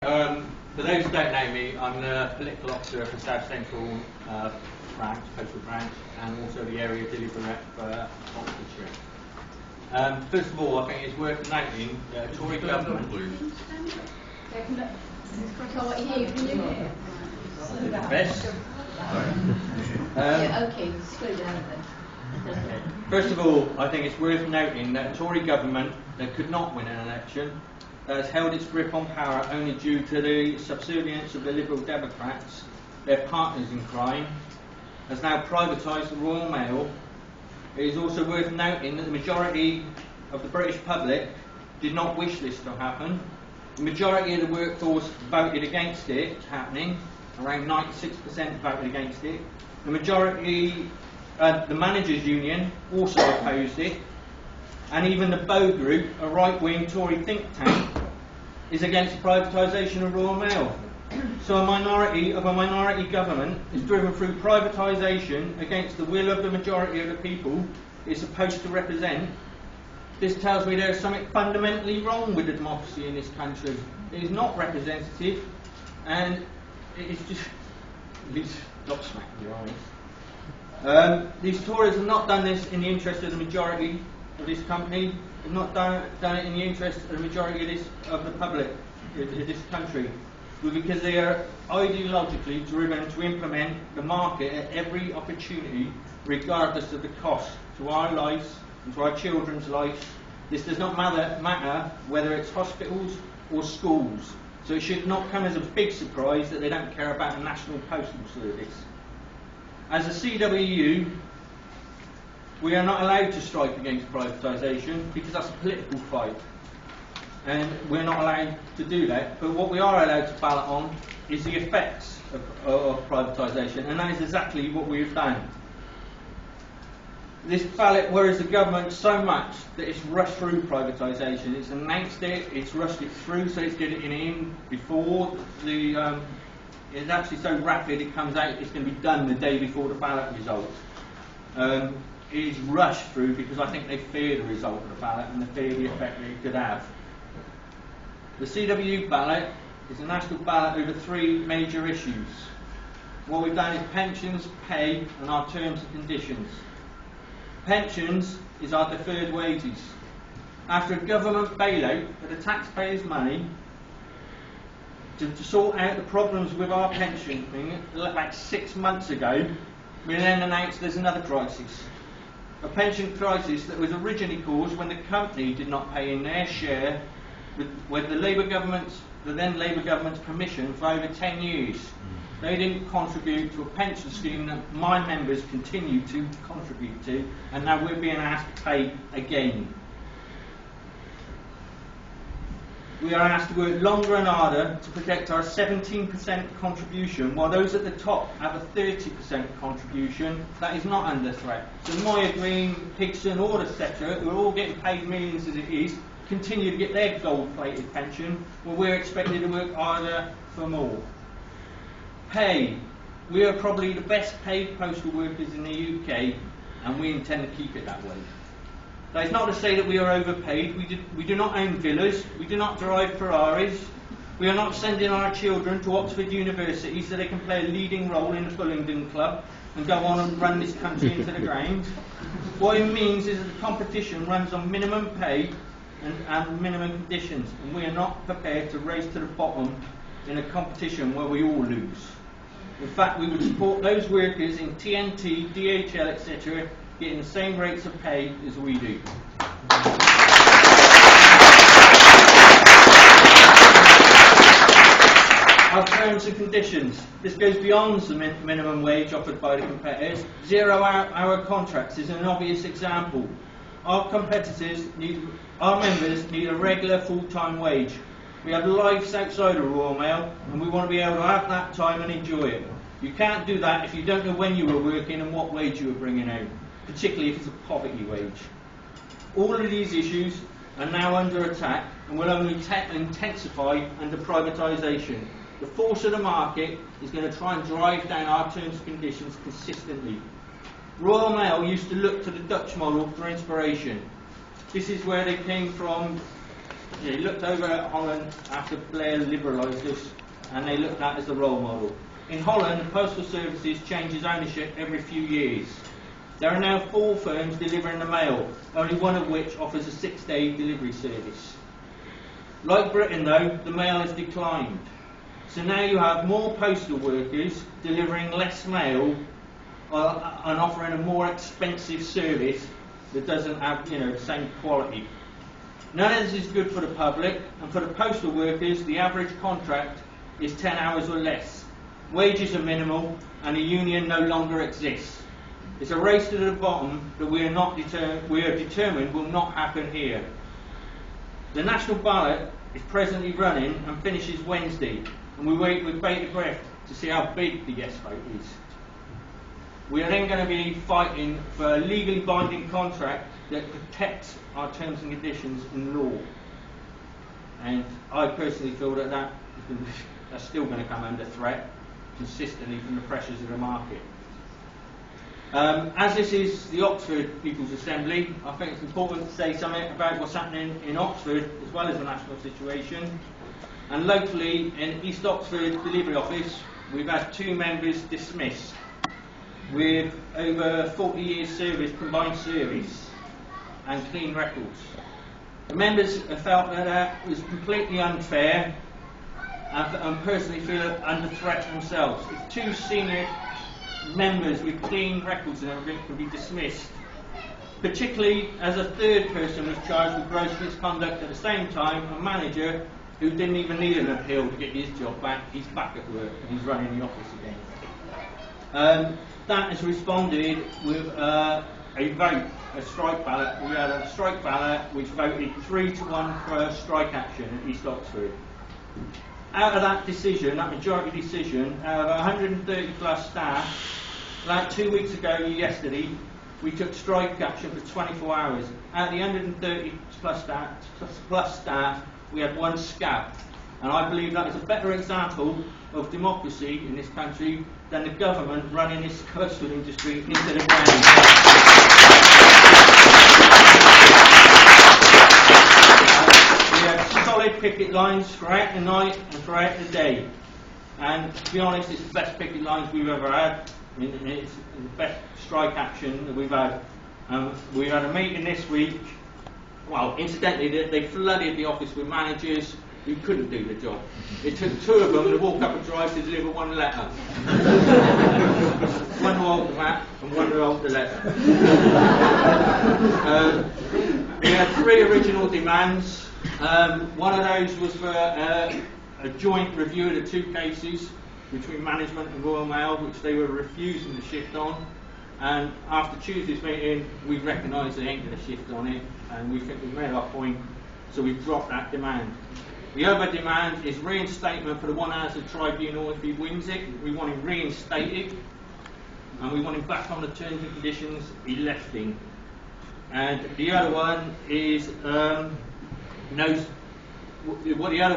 For those who don't know me, I'm the political officer for South Central branch, postal branch, and also the area delivery rep for Oxfordshire. First of all, I think it's worth noting that the Tory government. Best. Okay, slow down then. First of all, I think it's worth noting that a Tory government that could not win an election, that has held its grip on power only due to the subservience of the Liberal Democrats, their partners in crime, has now privatised the Royal Mail. It is also worth noting that the majority of the British public did not wish this to happen. The majority of the workforce voted against it happening. Around 96% voted against it. The majority, the managers' union, also opposed it. And even the Bow Group, a right-wing Tory think tank, is against the privatisation of Royal Mail. So a minority government is driven through privatisation against the will of the majority of the people it's supposed to represent. This tells me there's something fundamentally wrong with the democracy in this country. It is not representative, and it's gobsmacked, to be honest. These Tories have not done this in the interest of the majority of this company. They've not done it in the interest of the majority of the public of this country, because they are ideologically driven to implement the market at every opportunity, regardless of the cost to our lives and to our children's lives. This does not matter whether it's hospitals or schools, so it should not come as a big surprise that they don't care about the National Postal Service. As a CWU, we are not allowed to strike against privatisation because that's a political fight, and we're not allowed to do that. But what we are allowed to ballot on is the effects of privatisation, and that is exactly what we've done. This ballot worries the government so much that it's rushed through privatisation. It's announced it, it's rushed it through, so it's getting it in before the. It's actually so rapid it comes out. It's going to be done the day before the ballot result. It is rushed through because I think they fear the result of the ballot and they fear the effect that it could have. The CWU ballot is a national ballot over three major issues. What we've done is pensions, pay, and our terms and conditions. Pensions is our deferred wages. After a government bailout for the taxpayers' money to sort out the problems with our pension thing, like 6 months ago, we then announced there's another crisis. A pension crisis that was originally caused when the company did not pay in their share with the then Labour government's permission for over 10 years. They didn't contribute to a pension scheme that my members continue to contribute to, and now we're being asked to pay again. We are asked to work longer and harder to protect our 17% contribution, while those at the top have a 30% contribution. That is not under threat. So Moya Green, Higson, or etc., who are all getting paid millions as it is, continue to get their gold-plated pension, while we're expected to work harder for more. Pay. We are probably the best paid postal workers in the UK, and we intend to keep it that way. That is not to say that we are overpaid. We do not own villas. We do not drive Ferraris. We are not sending our children to Oxford University so they can play a leading role in the Bullingdon Club and go on and run this country into the ground. What it means is that the competition runs on minimum pay and minimum conditions, and we are not prepared to race to the bottom in a competition where we all lose. In fact, we would support those workers in TNT, DHL, etc., getting the same rates of pay as we do. Our terms and conditions. This goes beyond the minimum wage offered by the competitors. 0-hour contracts is an obvious example. Our members need a regular full-time wage. We have lives outside of Royal Mail, and we want to be able to have that time and enjoy it. You can't do that if you don't know when you were working and what wage you were bringing out, particularly if it's a poverty wage. All of these issues are now under attack and will only intensify under privatisation. The force of the market is going to try and drive down our terms and conditions consistently. Royal Mail used to look to the Dutch model for inspiration. This is where they came from They looked over at Holland after Blair liberalised us, and they looked at as the role model. In Holland, the Postal Services changes ownership every few years. There are now 4 firms delivering the mail, only one of which offers a 6-day delivery service. Like Britain though, the mail has declined. So now you have more postal workers delivering less mail and offering a more expensive service that doesn't have, the same quality. None of this is good for the public, and for the postal workers, the average contract is 10 hours or less. Wages are minimal, and a union no longer exists. It's a race to the bottom that we are determined will not happen here. The national ballot is presently running and finishes Wednesday, and we wait with bated breath to see how big the yes vote is. We are then going to be fighting for a legally binding contract that protects our terms and conditions in law. And I personally feel that that's still going to come under threat consistently from the pressures of the market. As this is the Oxford People's Assembly, I think it's important to say something about what's happening in Oxford as well as the national situation. And locally, in East Oxford Delivery Office, we've had 2 members dismissed with over 40 years service, combined service and clean records. The members have felt that was completely unfair and personally feel under threat themselves. If 2 senior members with clean records and everything can be dismissed, particularly as a 3rd person was charged with gross misconduct at the same time, a manager who didn't even need an appeal to get his job back, he's back at work and he's running the office again. That has responded with a vote, a strike ballot. We had a strike ballot which voted 3-1 for a strike action at East Oxford. Out of that decision, that majority decision, out of 130 plus staff, like 2 weeks ago, yesterday, we took strike action for 24 hours. Out of the 130 plus staff, we had 1 scab. And I believe that is a better example of democracy in this country than the government running this postal industry into the ground. We have solid picket lines throughout the night and throughout the day. And to be honest, it's the best picket lines we've ever had. I mean, it's the best strike action that we've had. We had a meeting this week. Well, incidentally, they flooded the office with managers who couldn't do the job. It took 2 of them to walk up a drive to deliver 1 letter. 1 to hold the map and 1 to hold the letter. We had 3 original demands. One of those was for a joint review of the 2 cases between management and Royal Mail, which they were refusing to shift on. And after Tuesday's meeting, we recognise they ain't going to shift on it, and we think we've made our point, so we've dropped that demand. The other demand is reinstatement for the 1 Hours Tribunal if he wins it. We want him reinstated, and we want him back on the terms and conditions he left in. And the other one is, the other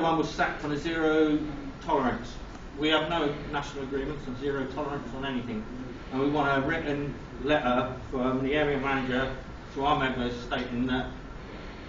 one was sacked on a 0 tolerance. We have no national agreements on 0 tolerance on anything. And we want a written letter from the area manager to our members stating that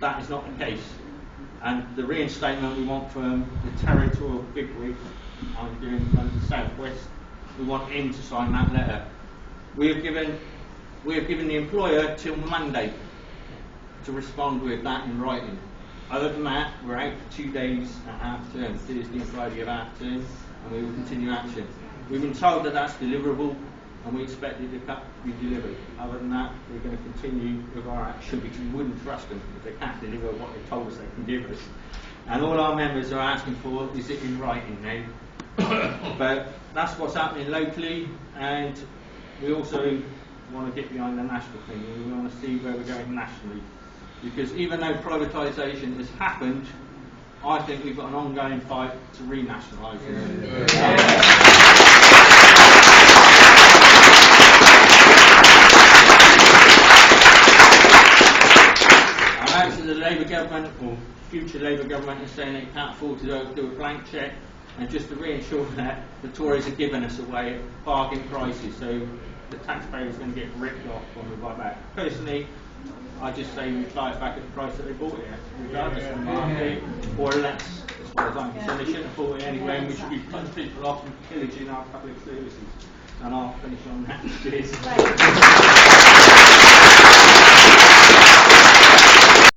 that is not the case. And the reinstatement we want from the territorial bigwig on the southwest, we want him to sign that letter. We have given the employer till Monday to respond with that in writing. Other than that, we're out for 2 days at half term, Thursday and Friday of half term, and we will continue action. We've been told that that's deliverable, and we expect it to be delivered. Other than that, we're going to continue with our action because we wouldn't trust them if they can't deliver what they told us they can give us. And all our members are asking for is it in writing now. But that's what's happening locally, and we also want to get behind the national thing. We want to see where we're going nationally. Because even though privatisation has happened, I think we've got an ongoing fight to renationalise it. I'm out to the Labour government, or future Labour government, and saying they can't afford to do a blank cheque, and just to reassure that the Tories are giving us away at bargain prices, so the taxpayer is going to get ripped off when we buy back. Personally, I just say we buy it back at the price that they bought it at, regardless of the market, or less, as far as I'm concerned. They shouldn't have bought it anyway, and we should be putting people off and pillaging our public services. And I'll finish on that. Cheers.